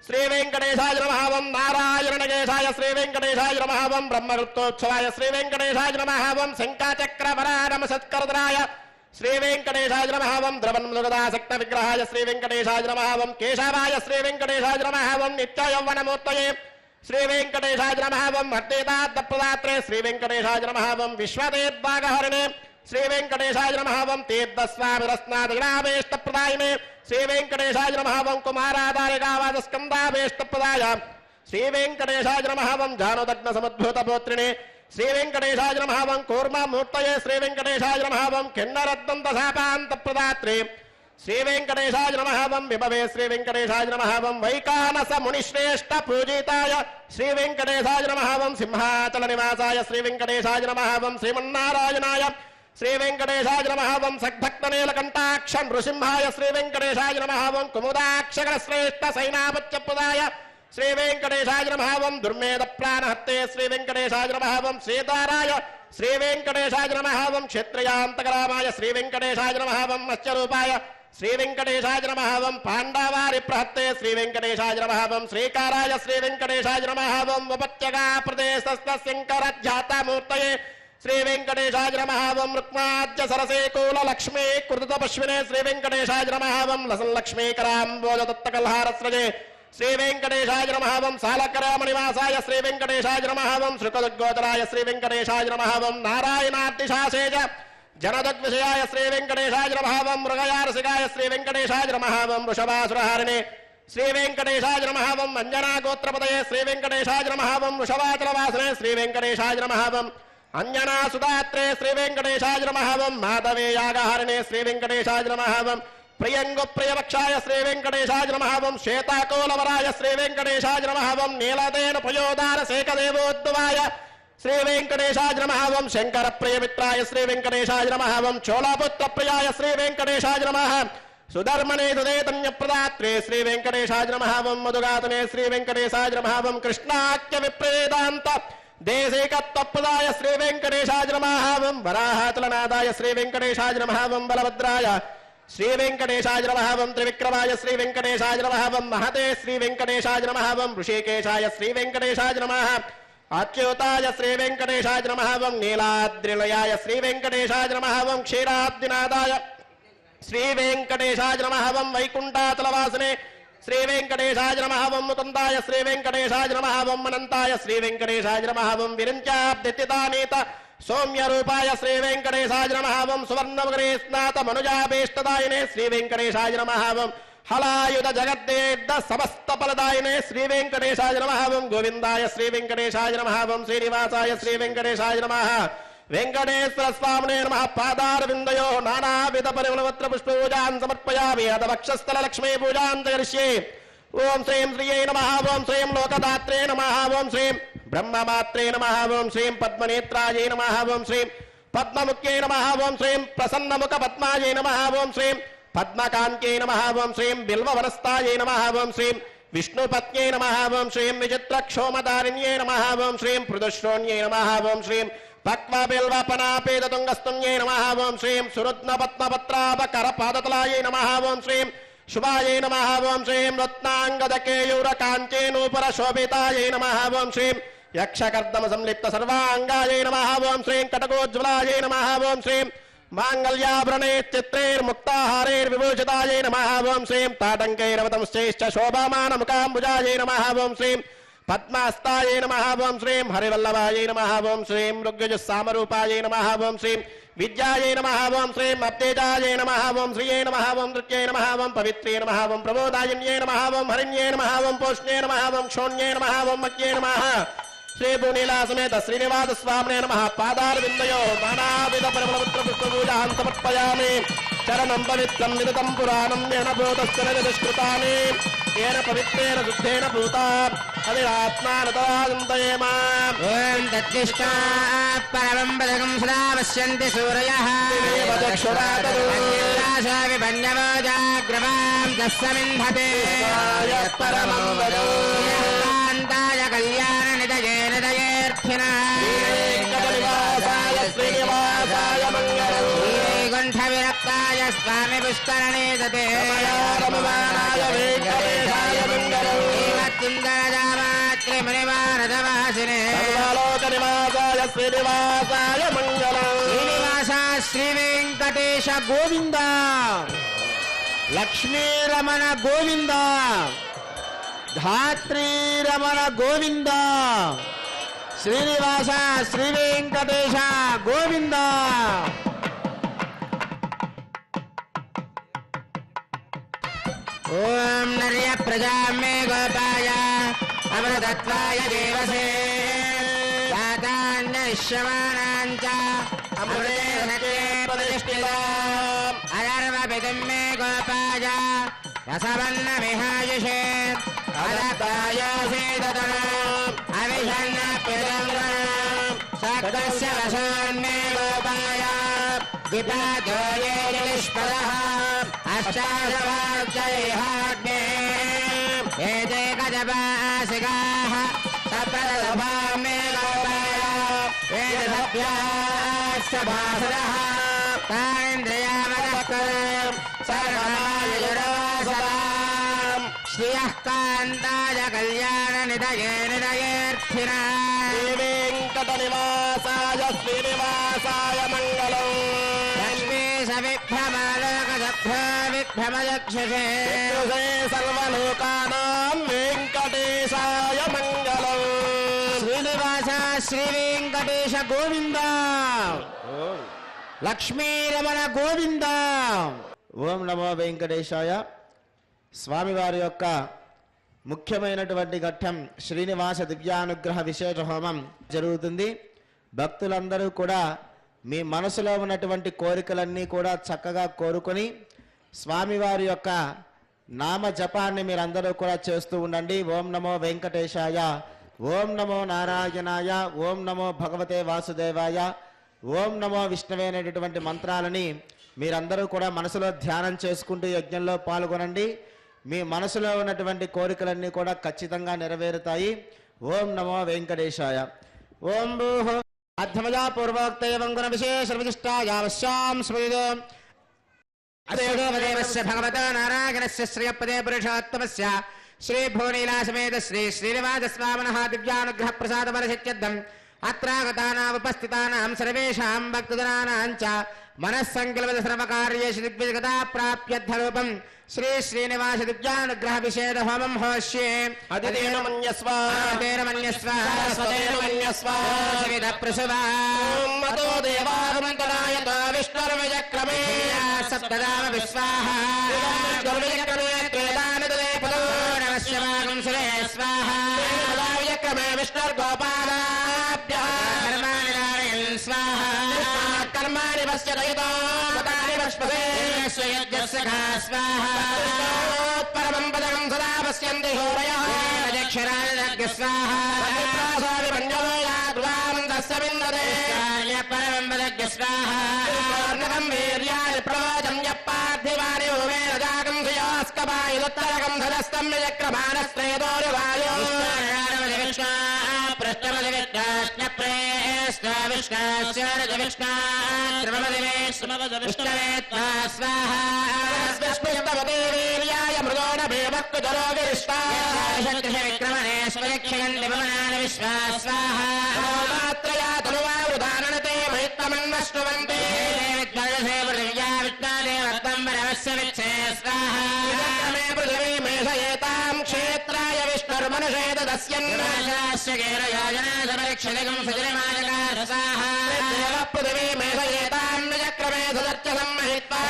S2: శ్రీ వెంకటేశాయ నమః. ఓం నారాయణగేశాయ శ్రీ వెంకటేశాయ నమః. ఓం బ్రహ్మవృత్తోత్సవాయ శ్రీ వెంకటేశాయ నమః. ఓం శంఖచక్రవరానమ సత్కరదరాయ శ్రీ వెంకటేశాయ నమః. ఓం ద్రవన్మృగదాసక్త విగ్రహాయ శ్రీ వెంకటేశాయ నమః. ఓం కేశవాయ శ్రీ వెంకటేశాయ నమః. ఓం నిత్యయౌవనమూర్తయే శ్రీ వెంకటేశాయ నమః. ఓం అద్వైతార్థప్రదాత్రే శ్రీ వెంకటేశాయ నమః. ఓం విశ్వదేద్భాగహరిణే శ్రీ వెంకటేశాయ నమః. ఓం తీర్థస్వామిరస్నాదిగ్రామేష్టప్రదాయినే శ్రీ వెంకటేశాయ నమః. ఓం కుమారాధారికావాదస్కందాభేష్టప్రదాయ శ్రీ వెంకటేశాయ నమః. ఓం జానుదగ్న సముద్భూతపౌత్రిణే శ్రీ వెంకటేశాయ నమః. ఓం కూర్మమూర్తయే శ్రీ వెంకటేశాయ నమః. ఓం కిన్నరద్దంతశాపాంతప్రదాత్రే శ్రీ వెంకటేశాయ నమః. ఓం విభవే శ్రీ వెంకటేశాయ నమః. ఓం వైకానస మునిశ్రేష్ఠ పూజితాయ శ్రీ వెంకటేశాయ నమః. ఓం సింహాచల నివాసాయ శ్రీ వెంకటేశాయ నమః. ఓం శ్రీమన్నారాయణాయ శ్రీ వెంకటేశాయ నమః. ఓం సద్భక్తనీలకంఠాక్ష నృసింహాయ శ్రీ వెంకటేశాయ నమః. ఓం కుముదాక్షర శ్రేష్ఠ సైనాపత్యప్రదాయ శ్రీ వెంకటేశాయ నమః. ఓం దుర్మేధ ప్రాణహత్తే శ్రీ వెంకటేశాయ నమః. ఓం సీతారాయ శ్రీ వెంకటేశాయ నమః. ఓం క్షత్రియాంతకరామాయ శ్రీ వెంకటేశాయ నమః. ఓం మత్స్యరూపాయ శ్రీ వెంకటేశాయ నమః. ఓం పాండవారి ప్రహత్తే శ్రీ వెంకటేశాయ నమః. ఓం శ్రీకారాయ శ్రీ వెంకటేశాయ నమః. ఓం ఉపత్యగా ప్రదేశస్థ శంకర జాతమూర్తయే శ్రీ వెంకటేశాయ నమః ఓం రుక్మాద్య సరసే కూల లక్ష్మీ కృత పశ్వినే శ్రీ వెంకటేశాయ నమః ఓం లసన్ లక్ష్మీకరాంబోజ దత్తకల్హారస్రజే శ్రీ వెంకటేశాయ నమః ఓం సాలకరామణివాసాయ శ్రీ వెంకటేశాయ నమః ఓం శ్రీకదుర్గోచరాయ శ్రీ వెంకటేశాయ నమః ఓం నారాయణార్తిశాసేజ జనదగ్విషయాయ శ్రీ వెంకటేశాయ నమః ఓం మృగయారసికాయ శ్రీ వెంకటేశాయ నమః ఓం వృషభాసురహారిణే శ్రీ వెంకటేశాయ నమః ఓం అంజనా గోత్రపదయే శ్రీ వెంకటేశాయ నమః ఓం వృషభాచలవాసనే శ్రీ వెంకటేశాయ నమః ఓం అంజనా సుదాత్రే శ్రీ వెంకటేశాయ నమః ఓం మాధవే యాగహారిణే శ్రీ వెంకటేశాయ నమః ఓం ప్రియంగు ప్రియవక్షాయ శ్రీ వెంకటేశాయ నమః ఓం శ్వేతాకోలవరాయ శ్రీ వెంకటేశాయ నమః ఓం నీలదేన పయోదార శేఖదేవోద్భవాయ శ్రీ వెంకటేశాయ నమః ఓం శంకర ప్రియమిత్రాయ శ్రీ వెంకటేశాయ నమః ఓం చోళపుత్ర ప్రియాయ శ్రీ వెంకటేశాయ నమః సుధర్మనే సుదేతన్య ప్రదాత్రే శ్రీ వెంకటేశాయ నమః ఓం మధుగాతనే శ్రీ వెంకటేశాయ నమః ఓం కృష్ణాఖ్య విప్రేదాంత దేశికత్వప్రదాయ శ్రీ వెంకటేశాయ నమః ఓం వరాహాచలనాదాయ శ్రీ వెంకటేశాయ నమః ఓం బలభద్రాయ శ్రీ వెంకటేశాయ నమః ఓం త్రివిక్రమాయ శ్రీ వెంకటేశాయ నమః ఓం మహతే శ్రీ వెంకటేశాయ నమః ఓం ఋషికేశాయ శ్రీ వెంకటేశాయ నమః అచ్యుతాయ శ్రీ వెంకటేశాయ నమః ఓం నీలాద్రిలయాయ శ్రీ వెంకటేశాయ నమః ఓం క్షీరాబ్దినాదాయ శ్రీ వెంకటేశాయ నమః ఓం వైకుంఠాచలవాసనే శ్రీ వెంకటేశాయ నమః ఓం ముకుందాయ శ్రీ వెంకటేశాయ నమః ఓం అనంతాయ శ్రీ వెంకటేశాయ నమః ఓం విరించాబ్దితితానీత సౌమ్య రూపాయ శ్రీ వెంకటేశాయ నమః ఓం సువర్ణముఖరే స్నాత మనుజాభీష్టదాయినే శ్రీ వెంకటేశాయ నమః ఓం హలాయుధ జగద్దేద్ద సమస్త ఫలదాయినే శ్రీ వెంకటేశాయ నమః ఓం గోవిందాయ శ్రీ వెంకటేశాయ నమః ఓం శ్రీనివాసాయ శ్రీ వెంకటేశాయ నమః వెంకటేశ్వర స్వామినే నమః పాదారవిందయో నానావిధ పరిమళవత్ర పుష్పపూజాన్ సమర్పయామి అత వక్షస్థల లక్ష్మీ పూజాన్ కరిష్యే ఓం శ్రీం శ్రీయై నమః ఓం శ్రీం లోకదాత్రే నమః ఓం శ్రీం బ్రహ్మమాత్రే నమః ఓం శ్రీం పద్మనేత్రాయై నమః ఓం శ్రీం పద్మముఖ్యై నమః ఓం శ్రీం ప్రసన్నముఖ పద్మాయై నమః ఓం శ్రీం పద్మకాంత్యై నమః ఓం శ్రీం బిల్వవనస్థాయై నమః ఓం శ్రీం విష్ణుపత్న్యై నమః ఓం శ్రీం విచిత్రక్షోమదారిణ్యై నమః ఓం శ్రీం పృథుశ్రోణ్యై నమః ఓం శ్రీం పక్వబిల్వపనాపేదతుంగస్తున్యై నమః ఓం శ్రీం సురుత్నపద్మపత్రాపకరపాదతలాయై నమః ఓం శ్రీం శుభాయై నమః ఓం శ్రీం రత్నాంగదకేయూరకాంచేనూపర శోభితాయై నమః ఓం శ్రీం యక్షకర్దమ సంలిప్త సర్వాంగాయై నమః ఓం శ్రీం కటకోజ్వలాయై నమః ఓం శ్రీం మాంగళ్యాభరణే చిత్రైర్ముక్తాహారైర్విభూషితాయై నమః ఓం శ్రీం తాటంకైరవతంశ్చైశ్చ శోభామానముఖాంబుజాయై నమః ఓం శ్రీం పద్మాస్తాయై నమః ఓం శ్రీం హరివల్లభాయై నమః ఓం శ్రీం ఋగ్యజస్సామరూపాయై నమః ఓం శ్రీం విద్యాయై నమః ఓం శ్రీం అప్తేజాయై నమః ఓం శ్రీయై నమః ఓం నృత్యై నమః ఓం పవిత్రే నమః ఓం ప్రబోధాయిన్యై నమః ఓం హరిణ్యై నమః ఓం పోష్ణ్యై నమః ఓం క్షోణ్యై నమః ఓం మక్యై నమః శ్రీ భూనీలా సమేత శ్రీనివాస స్వామినే నమః పాదారవిందయో నానావిధ పరిమళపుత్ర పుష్పపూజాం సమర్పయామి చరణం పవిత్రం నిరతం పురాణం ఏన భూతస్య నిష్కృతాని ఏన పవిత్రేణ శుద్ధేన భూతా అదిరాత్మానతాయంతయేమ
S1: ఓం తద్దిష్టాత్ పరమం పదకం సదా పశ్యంతి సూరయః విభన్యవోజాగ్రవాం తస్సమింధతే
S2: పరమం వదో
S1: కాంతాయ కళ్యాణ నిదయే నిదయేర్థినః
S2: వెంకటనివాసాయ శ్రీనివాసాయ మంగళం
S1: వైకుంఠ విరక్తాయ స్వామి పుష్కరణే దతే
S2: రమమానాయ వెంకటేశాయ మంగళం
S1: శ్రీమత్సుందరదామాత్రిమునివారదవాసినే
S2: సర్వలోకనివాసాయ శ్రీనివాసాయ మంగళం
S3: శ్రీనివాస శ్రీ వెంకటేశ గోవింద లక్ష్మీరమణ గోవింద ధాత్రీరమణ గోవింద శ్రీనివాస శ్రీ వెంకటేశ గోవింద
S1: ఓం నర్య ప్రజా మే గోపాయ అమృతత్వాయ దేవసే జాతాన్యశ్యమానాంచ అమృతే ప్రతిష్ఠితాం అయర్వపితుం మే గోపాయ రసవన్న విహాయుషే అదత్తాయోసేతతనాం అవిషన్న పితంగణాం సక్తస్య వశాన్మే గోపాయ విపాదోయే నిష్పదః అష్టాదవార్జైహాగ్నే ఏతే గజపాసికాః సప్రదభాం మే గోపాయ వేదసభ్యాస్య భాసరః తానింద్రియామదఃకరం సర్వమాయురవాసరాం శ్రియః కాంతాయ కళ్యాణ నిదయే నిదయేర్థినః
S2: శ్రీ వెంకటనివాసాయ శ్రీనివాసాయ
S1: విభ్రమాలోకదభ్రో విభ్రమయక్షసే
S2: చక్షుషే సర్వలోకానాం వెంకటేశాయ మంగళం.
S3: శ్రీనివాస శ్రీ వెంకటేశ గోవింద, లక్ష్మీరమణ గోవింద. ఓం నమో వెంకటేశాయ. స్వామివారి యొక్క ముఖ్యమైనటువంటి ఘట్టం శ్రీనివాస దివ్యానుగ్రహ విశేష హోమం జరుగుతుంది. భక్తులందరూ కూడా మీ మనసులో ఉన్నటువంటి కోరికలన్నీ కూడా చక్కగా కోరుకొని స్వామివారి యొక్క నామ జపాన్ని మీరందరూ కూడా చేస్తూ ఉండండి. ఓం నమో వెంకటేశాయ, ఓం నమో నారాయణాయ, ఓం నమో భగవతే వాసుదేవాయ, ఓం నమో విష్ణువే అనేటటువంటి మంత్రాలని మీరందరూ కూడా మనసులో ధ్యానం చేసుకుంటూ యజ్ఞంలో పాల్గొనండి. మీ మనసులో ఉన్నటువంటి కోరికలన్నీ కూడా ఖచ్చితంగా నెరవేరుతాయి. ఓం నమో వెంకటేశాయ. ఓం భూః అధ్యమజా పూర్వోక్త ఏవం గుణ విశేష విశిష్టాయావశ్యాం స్మృతిదో
S1: దేవదేవస్య భగవతో నారాయణస్య శ్రియపదే పురుషోత్తమస్య శ్రీ భూనీలాసమేత శ్రీ శ్రీనివాస స్వామినః దివ్యానుగ్రహ ప్రసాద బలసిత్యర్థం అత్రాగతానాం ఉపస్థితానాం సర్వేషాం భక్తజనానాం చ మనస్సంకల్పిత సర్వకార్యేషు దిగ్విజయతా ప్రాప్యర్థరూపం శ్రీ శ్రీనివాస దివ్యానుగ్రహ విశేష హోమం హోష్యే.
S2: అదితేన మన్యస్వ
S1: అదేన మన్యస్వ
S2: సదేన మన్యస్వ
S1: సవిత ప్రసవా
S2: మతో దేవాహంతరాయతో విష్ణుర్విజక్రమే
S1: సప్తదామ విశ్వాహ
S2: విష్ణుర్విజక్రమే త్రేదానిదే పదో
S1: నమస్య వాగం సురే స్వాహ
S2: విజక్రమే విష్ణుర్గోపాలాభ్యః
S1: కర్మాణి నారాయణ స్వాహ
S2: కర్మాణి పశ్యదయతో మతాని పశ్పదే
S1: స్వయజ్ఞస్సఖా స్వాహ
S2: పరమం పదకం సదా పశ్యంతి హోరయః
S1: అధ్యక్షరాజ స్వాహ
S2: ప్రాసాది పంచమోయాద్వాం తస్య విందతే
S1: పరమం వదజ్ఞ స్వాహ
S2: పూర్ణకం వీర్యాయ ప్రవోచం యప్పార్థివాని ఓమేన జాగం శ్రియాస్కపాయుత్తరకం ధనస్తం విచక్రమానస్త్రేదోరువాయో స్మృతవతే వీర్యాయ మృగోణ భీమక్కు
S1: విక్రమణే
S2: మాత్రయా తనువారుదానతే మైత్రమన్వశ్నువంతే విక్రమే పృథివీ మేషయేతాం క్షేత్రాయ విష్ణుర్మనుషే దస్యన్ దేవ పృథివీ మేషయేతాం విచక్రమే సదర్చ సంహిత్వా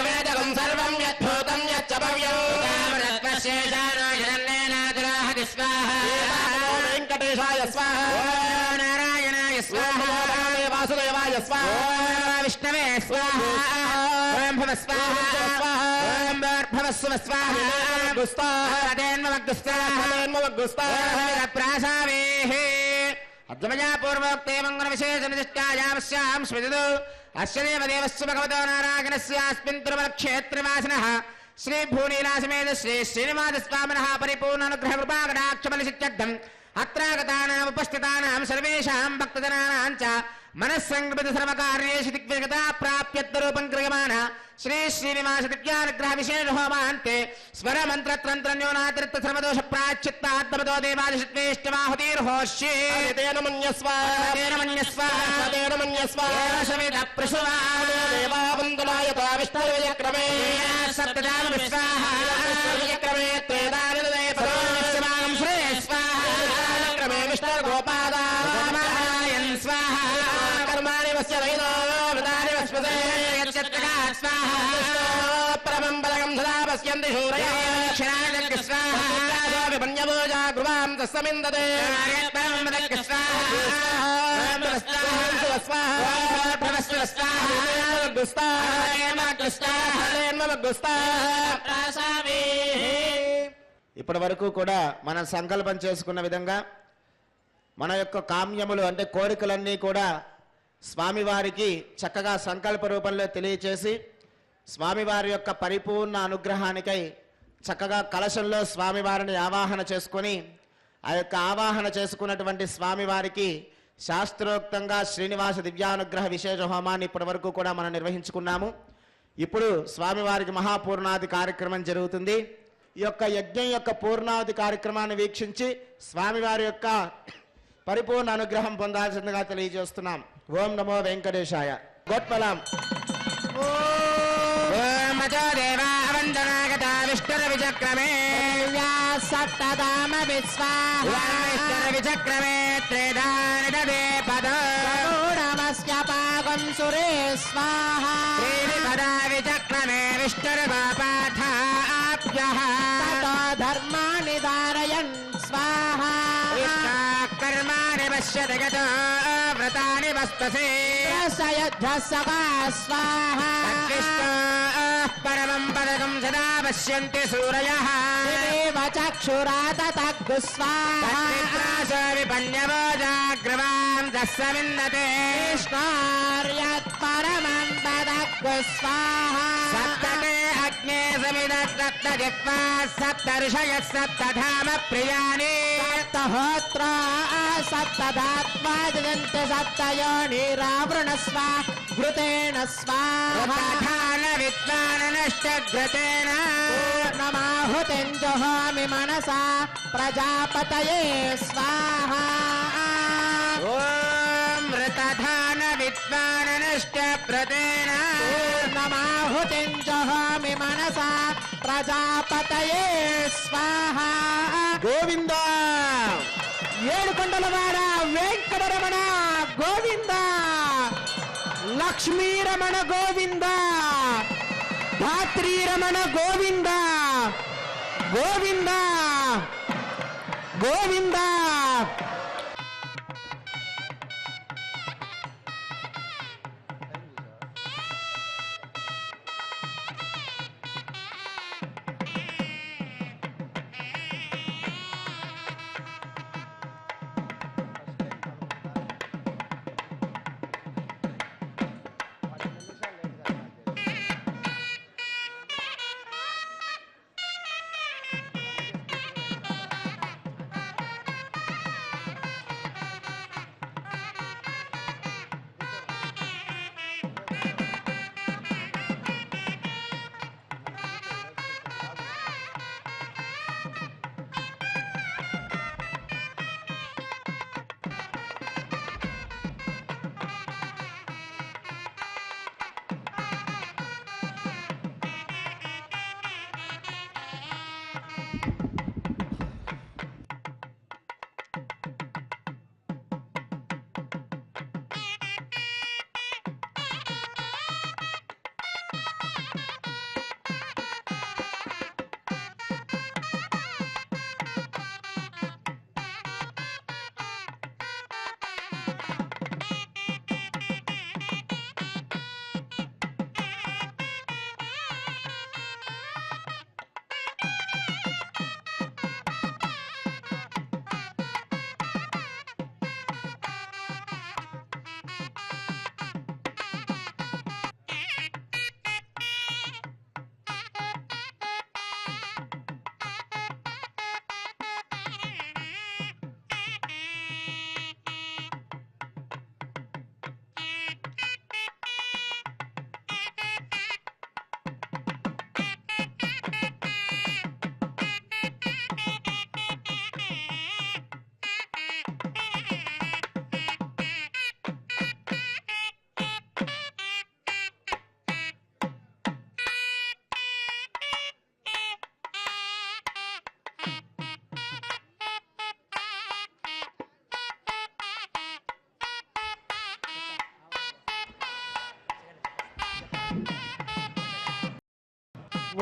S2: వేదకం సర్వం యద్భూతం యచ్చ భవ్యం వెంకటేశాయ స్వాహ
S1: నారాయణాయ స్వాహ
S2: వాసుదేవాయ స్వాహ
S1: విష్ణవే స్వాహ ఓం భవ స్వాహ ఓం భర్భవస్వ స్వాహ అద్వమయా పూర్వోక్తే మంగళ విశేష నిష్టాయామస్యాం స్మృతిదో అస్య దేవదేవస్య భగవతో నారాయణస్యాస్మిన్ తిరుమల క్షేత్రవాసినః శ్రీ భూనీలాసమేత శ్రీ శ్రీనివాస స్వామినః పరిపూర్ణ అనుగ్రహ కృపాకటాక్ష బలసిత్యర్థం అత్రాగతానాం ఉపస్థితానాం సర్వేషాం భక్తజనానాం చ మనస్సంకల్పిత సర్వకార్యేషు దిగ్విజయతా ప్రాప్యర్థరూపం క్రియమాణ శ్రీ శ్రీనివాస దివ్యానుగ్రహ విశేష హోమాంతే స్వర మంత్ర తంత్ర న్యూనాతిరిక్త సర్వదోష ప్రాచిత్తాత్మతో దేవాదిష్వేష్టమాహుతిర్హోష్యే
S2: తేన మన్యస్వ
S1: తేన మన్యస్వ
S2: తేన మన్యస్వ
S1: సవిత ప్రసవా
S2: దేవావంతులాయతో విష్ణుర్విజక్రమే
S1: సప్తదాన విశ్వాహ
S2: విజక్రమే త్రేదానిదే పదో
S1: శివాం శ్రే స్వాహ
S2: విజక్రమే విష్ణుర్గోపాదాయన్
S1: స్వాహ
S2: కర్మాణి వస్య వైదో వృతాని వస్పదే
S1: యచ్చత్రగా స్వాహ
S2: పరమం పదకం సదా పశ్యంతి శూరయః
S1: క్షరాజ స్వాహ
S2: విపణ్యభోజా గృహాం తస్సమిందతే
S1: పరమం వదగ్గ స్వాహ
S3: ఇప్పటి వరకు కూడా మనం సంకల్పం చేసుకున్న విధంగా మన యొక్క కామ్యములు అంటే కోరికలన్నీ కూడా స్వామివారికి చక్కగా సంకల్ప రూపంలో తెలియచేసి స్వామివారి యొక్క పరిపూర్ణ అనుగ్రహానికై చక్కగా కలశంలో స్వామివారిని ఆవాహన చేసుకొని ఆ యొక్క ఆవాహన చేసుకున్నటువంటి స్వామివారికి శాస్త్రోక్తంగా శ్రీనివాస దివ్యానుగ్రహ విశేష హోమాన్ని ఇప్పటి వరకు కూడా మనం నిర్వహించుకున్నాము. ఇప్పుడు స్వామివారికి మహాపూర్ణాది కార్యక్రమం జరుగుతుంది. ఈ యొక్క యజ్ఞం యొక్క పూర్ణావధి కార్యక్రమాన్ని వీక్షించి స్వామివారి యొక్క పరిపూర్ణ అనుగ్రహం పొందాల్సిందిగా తెలియజేస్తున్నాం. ఓం నమో వెంకటేశాయ. గోత్పలం.
S1: దేవావందనాగత విష్ణుర విచక్రమే
S3: సప్తదామ
S1: విశ్వాహ విచక్రమే త్రేధానిదే పదమస్య పాగం సురే స్వాహ పదా విచక్రమే విష్ణుర్వాపాఠాభ్యః
S3: ధర్మాణి ధారయన్ స్వాహ
S1: కర్మాణి పశ్యతి గతో వ్రతాని వస్తసే
S3: స్వాహ
S1: పరమం పదకం సదా పశ్యంతి సూరయః
S3: చక్షురాతగ్గు స్వాహ
S1: విపన్యవోజాగ్రవాం దస్సమిన్నతే
S3: పరమం పదగ్గు స్వాహ
S1: సప్తతే అగ్నే సమిదత్రత్నజిత్వా సప్త ఋషయః సప్తధామ ప్రియాని
S3: సప్తహోత్ర సప్తదాత్మాదిదంత సప్తయోనిరావృణస్వ ఘృతేన స్వాహాన
S1: విద్వాననష్టఘృతేన
S3: పూర్ణమాహుతిం జుహోమి మనసా ప్రజాపతయే స్వాహా.
S1: ఓం మృతధాన విద్వాననష్టఘృతేన
S3: పూర్ణమాహుతిం జుహోమి మనసా ప్రజాపతయే స్వాహా. గోవింద ఏడుకొండలవాడ వెంకటరమణ గోవింద, లక్ష్మీరమణ గోవింద, ధాత్రీరమణ గోవింద గోవింద గోవింద.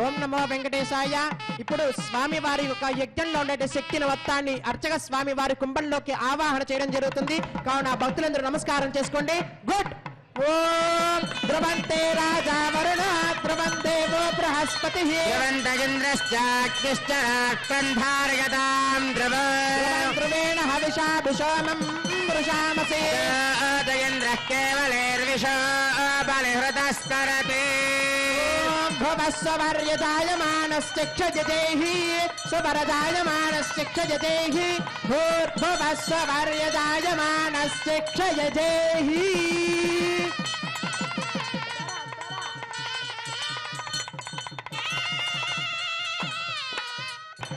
S3: ఓం నమో వెంకటేశాయ. ఇప్పుడు స్వామి వారి యొక్క యజ్ఞంలో ఉండే శక్తిని మొత్తాన్ని అర్చక స్వామి వారి కుంభంలోకి ఆవాహన చేయడం జరుగుతుంది. కావున భక్తులందరూ నమస్కారం చేసుకోండి. గుడ్. ఓం ధ్రువంతే రాజా వరుణ ధ్రువం దేవో బృహస్పతి ధ్రువేణ హవిషాభిషోమం వృషామసే
S1: కేవలేర్విషో బలిహృతస్కరతే
S3: భువస్వర్యదాయమానశ్చక్షజతేహి సువరదాయమానశ్చక్షజతేహి భూర్భువస్వర్యదాయమానశ్చక్షజతేహి.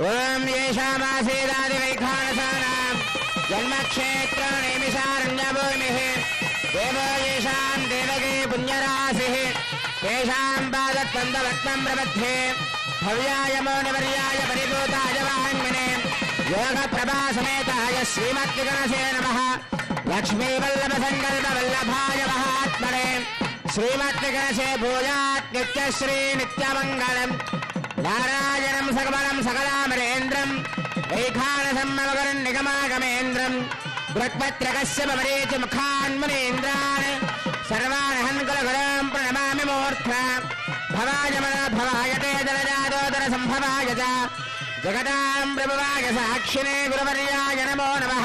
S1: ఓం యేషామాసేదాదివైఖానసానాం జన్మక్షేత్రనిమిషారణ్యభూమిః దేవో యేషాం దేవకీ పుణ్యరాశిః తేషాం పాదత్వందవత్నం ప్రబध्ये భవ్యాయ మౌనివర్యాయ పరిభూతాయ వాహన్మనే యోగప్రభాసమేతాయ శ్రీమద్విగణసే నమః లక్ష్మీవల్లభసంకల్పవల్లభాయ మహాత్మనే శ్రీమద్విగణసే భూయాత్ నిత్యశ్రీ నిత్యమంగళం నారాయణం సకమలం సకలామరేంద్రం వైఖానసమ్మగరం నిగమాగమేంద్రం దృక్పత్రకశ్యపమరీచ ముఖాన్మునేంద్రాన్ సర్వానహన్ కులగురం ప్రణమామి మూర్ధ్న భవాయ మన భవాయ తే జలజాదోదర సంభవాయ చ జగతాం ప్రభువాయ సాక్షిణే గురువర్యాయ నమో నమః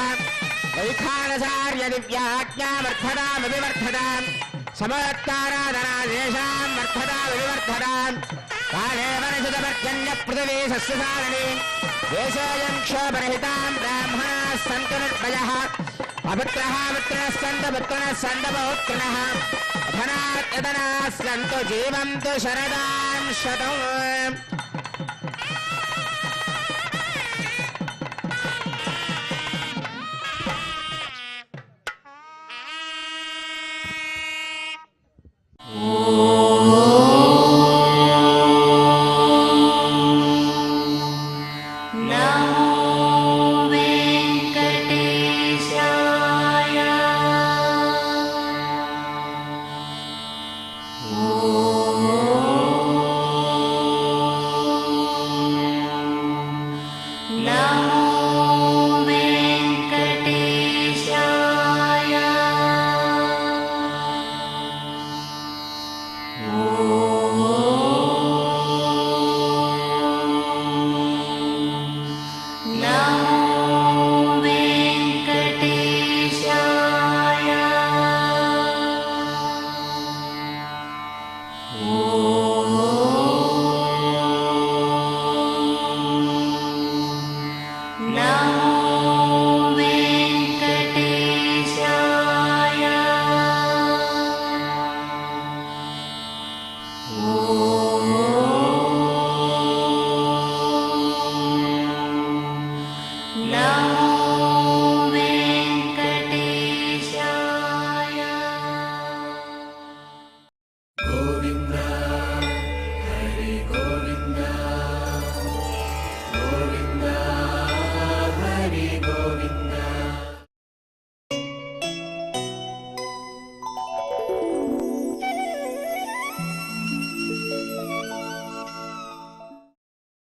S1: వైఖానసార్య దివ్యాజ్ఞావర్ధతామభివర్ధతాం సమోత్తారాధనాదేశాం వర్ధతామభివర్ధతాం కాలే వనసుతపర్జన్య పృథివీ సస్యసారణి దేశోయం క్షోభరహితాం బ్రాహ్మణాः సంతు నిర్భయः అపుత్రः పుత్రः సంతు పుత్రిణः సంతు పౌత్రిణः అధనాత్ యతనాः సంతు జీవంతు శరదాం శతం